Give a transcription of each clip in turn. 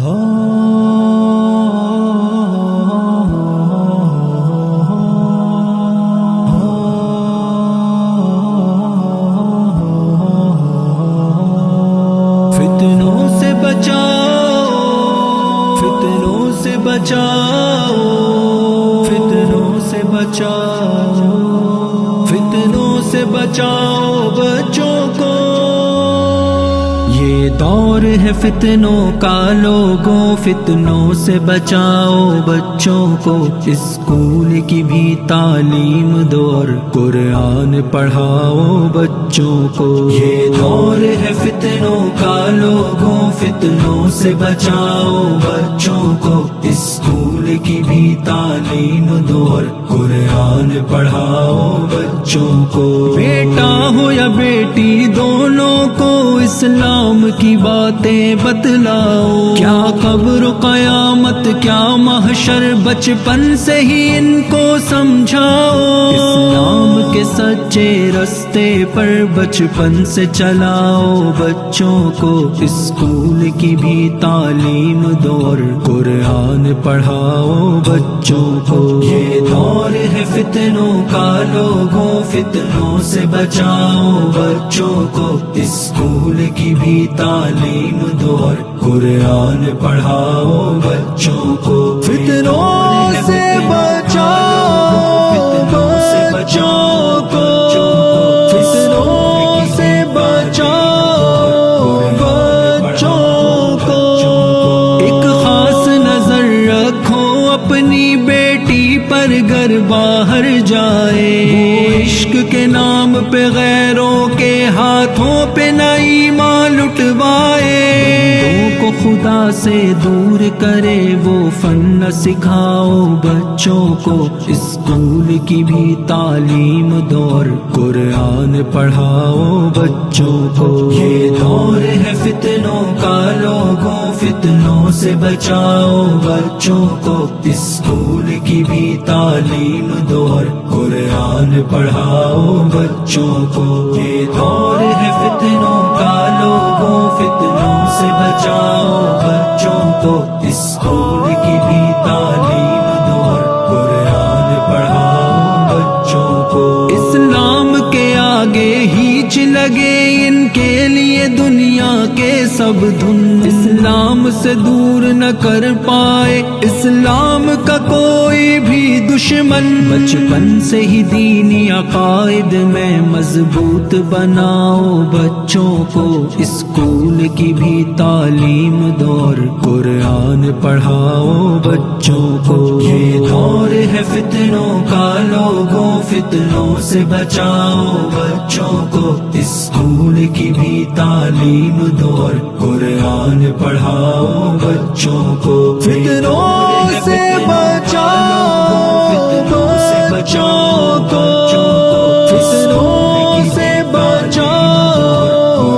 فتنوں سے بچاؤ، فتنوں سے بچاؤ، فتنوں سے بچاؤ، فتنوں سے بچاؤ بچوں کو۔ یہ دور ہے فتنوں کا لوگوں، فتنوں سے بچاؤ بچوں کو۔ اسکول کی بھی تعلیم دو اور قرآن پڑھاؤ بچوں کو۔ یہ دور ہے فتنوں کا لوگوں، فتنوں سے بچاؤ بچوں کو۔ اسکول کی بھی تعلیم دو اور قرآن پڑھاؤ بچوں کو۔ بیٹا ہو یا بیٹی دونوں کو اسلام کی باتیں بتلاؤ۔ کیا قبر و قیامت کیا محشر، بچپن سے ہی ان کو سمجھاؤ۔ اسلام کے سچے رستے پر بچپن سے چلاؤ بچوں کو۔ اسکول کی بھی تعلیم دو اور قرآن پڑھاؤ بچوں کو۔ یہ دور ہے فتنوں کا لوگوں، فتنوں سے بچاؤ بچوں کو۔ اسکول کی بھی تعلیم دو اور قرآن پڑھاؤ بچوں کو۔ فتنوں سے بچاؤ بچوں کو، فتنوں سے بچاؤ بچوں کو۔ ایک خاص نظر رکھو اپنی بیٹی پر گر باہر جائے، عشق کے نام پہ غیروں کے ہاتھوں پہ نہ ایمان لٹوائے۔ کو خدا سے دور کرے وہ فن سکھاؤ بچوں کو۔ اسکول کی بھی تعلیم دو اور قرآن پڑھاؤ بچوں کو۔ یہ دور ہے فتنوں کا لوگوں، فتنوں سے بچاؤ بچوں کو۔ اسکول کی بھی تعلیم دو اور قرآن پڑھاؤ بچوں کو۔ یہ دور ہے فتنوں کا لوگوں، فتنوں سے بچاؤ بچوں کو۔ اسکول کی بھی تعلیم دو اور قرآن پڑھاؤ بچوں کو۔ اسلام کے آگے ہیچ لگے ان کے لیے دنیا کے سب دھن، اسلام سے دور نہ کر پائے اسلام کا کوئی بھی دشمن۔ بچپن سے ہی دینی عقائد میں مضبوط بناؤ بچوں کو۔ اسکول کی بھی تعلیم دو اور قرآن پڑھاؤ بچوں کو۔ یہ دور ہے فتنوں کا لوگوں، فتنوں سے بچاؤ بچوں کو۔ اسکول کی بھی تعلیم دو اور قرآن پڑھاؤ بچوں کو۔ فتنوں سے بچاؤ بچوں کو، فتنوں سے بچاؤ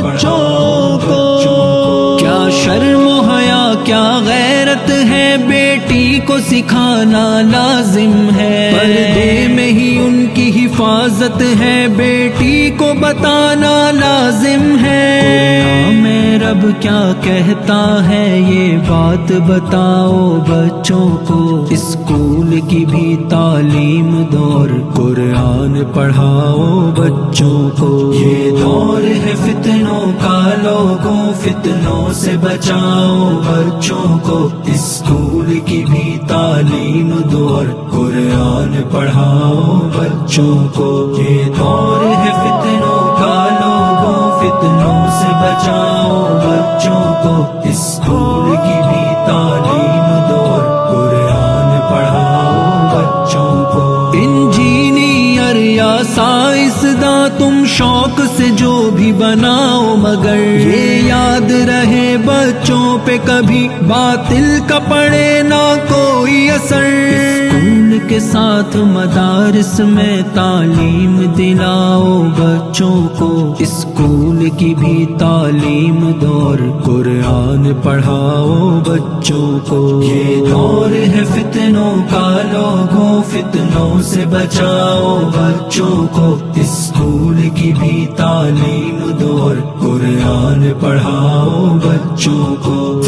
بچوں کو۔ کیا شرم و حیا کیا غیرت ہے، بیٹی کو سکھانا لازم ہے۔ پردے میں ہی ان کی حفاظت ہے، بیٹی کو بتانا لازم ہے۔ قرآن میں رب کیا کہتا ہے یہ بات بتاؤ بچوں کو۔ اسکول کی بھی تعلیم دو اور قرآن پڑھاؤ بچوں کو۔ یہ دور ہے فتنوں کا لوگوں، فتنوں سے بچاؤ بچوں کو۔ اسکول کی بھی تعلیم دو اور قرآن پڑھاؤ بچوں کو۔ یہ دور ہے فتنوں کا لوگوں، فتنوں سے بچاؤ بچوں کو۔ اسکول کی بھی تعلیم دو اور قرآن پڑھاؤ بچوں کو۔ انجینئر یا سائنسداں تم شوق سے جو بھی بناؤ، مگر یہ یاد رہے بچوں پہ کبھی باطل کا پڑے نہ کوئی اثر۔ اسکول کے ساتھ مدارس میں تعلیم دلاؤ بچوں کو۔ اسکول کی بھی تعلیم دو اور قرآن پڑھاؤ بچوں کو۔ یہ دور ہے فتنوں کا لوگوں، فتنوں سے بچاؤ بچوں کو۔ اسکول کی بھی تعلیم دو اور قرآن پڑھاؤ بچوں کو۔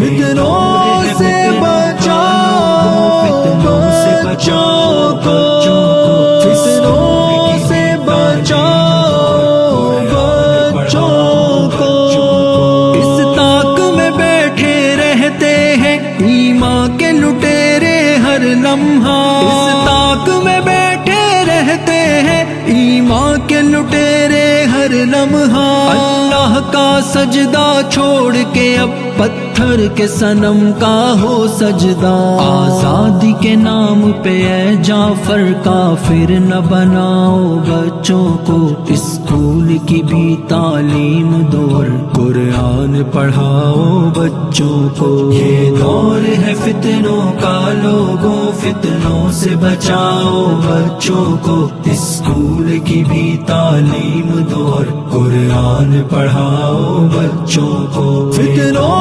لمحہ اس طاق میں بیٹھے رہتے ہیں ایمان کے لٹیرے ہر لمحہ اللہ کا سجدہ چھوڑ کے اب پتھر کے صنم کا ہو سجدہ آزادی کے نام پہ اے جعفر کافر نہ بناؤ بچوں کو اسکول کی بھی تعلیم دو اور قرآن پڑھاؤ بچوں کو یہ دور ہے فتنوں کا لوگوں فتنوں سے بچاؤ بچوں کو اسکول کی بھی تعلیم دو اور قرآن پڑھاؤ بچوں کو فتنوں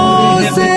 سے